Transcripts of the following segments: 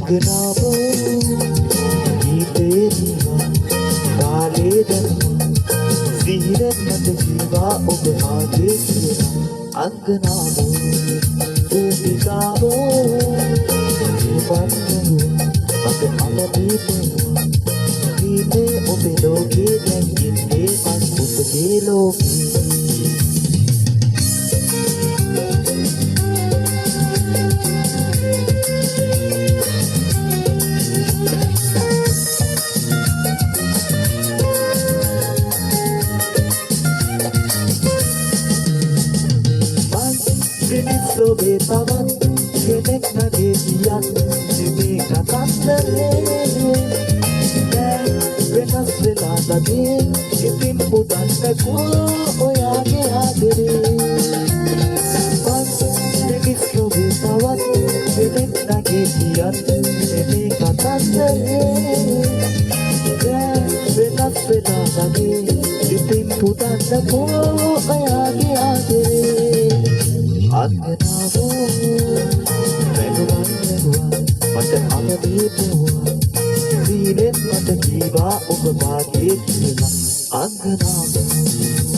අංගනාවෝ ගීතේ දීවා කාලේ දනවා සිහිරත් මත ජීවා ඔබ ආගේ කියලා අංගනාවෝ උපිකාවෝ ජීවන්නෝ අප අලබීතෝ ගීතේ ඔබේ ලෝකේ දැන් ඉන්නේ මස් ඔබගේ ලෝකේ ඔබේ තවත් කෙනෙක් නැගේ කියන්න මේ කතන්දරේ දැන් වෙනස් වෙලා නැගේ ඉතින් පුතන්නකෝ ඔයාගේ ආදරේ මිනිස් ඔබේ තවත් කෙනෙක් නැගේ කියන්න මේ කතන්දරේ දැන් වෙනස් වෙලා නැගේ ඉතින් පුතන්නකෝ ඔයාගේ ආදරේ අංගනාවෝ වැළුවන් මට අලබීපුවා සීලෙන් මට කීවා ඔබ මාගේ කියලා අංගනාවෝ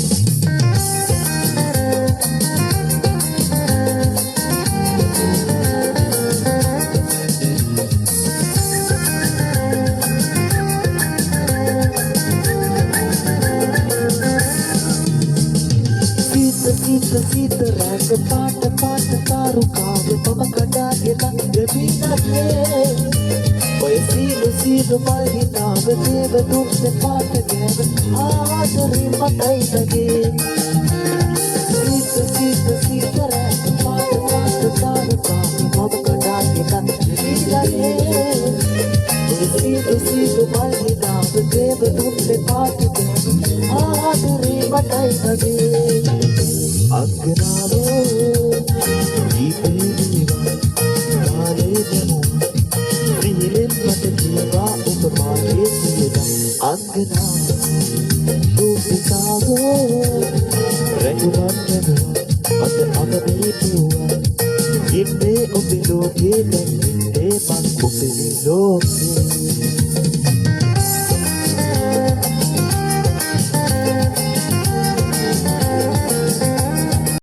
සීත රැක පාට තාරුකාව මම කඩාගෙන දෙවිනගේ ඔය සීලු මල් හිතාව දේව දුන්නේ පාට ගෑව ආදරේ මතයි නගේ සීත රැක පාට තාරුකාව මම කඩාගෙන දෙවිනගේ ඔය සීලු මල් හිතාව දේව දුන්නේ පාට ගෑව ආදරේ මතයි නගේ අංගනාවෝ ගීතේ දීවා කාලේ දනවා සිහිරෙන් මට ජීවා ඔබ මාගේ කියලා අංගනාවෝ උපිකාවෝ රැඳුනන් වෙනවා මට අලබීපුවා ඉන්නේ ඔබේ ලෝකේ දැන් ඉන්නේ මං ඔබේ ලෝකේ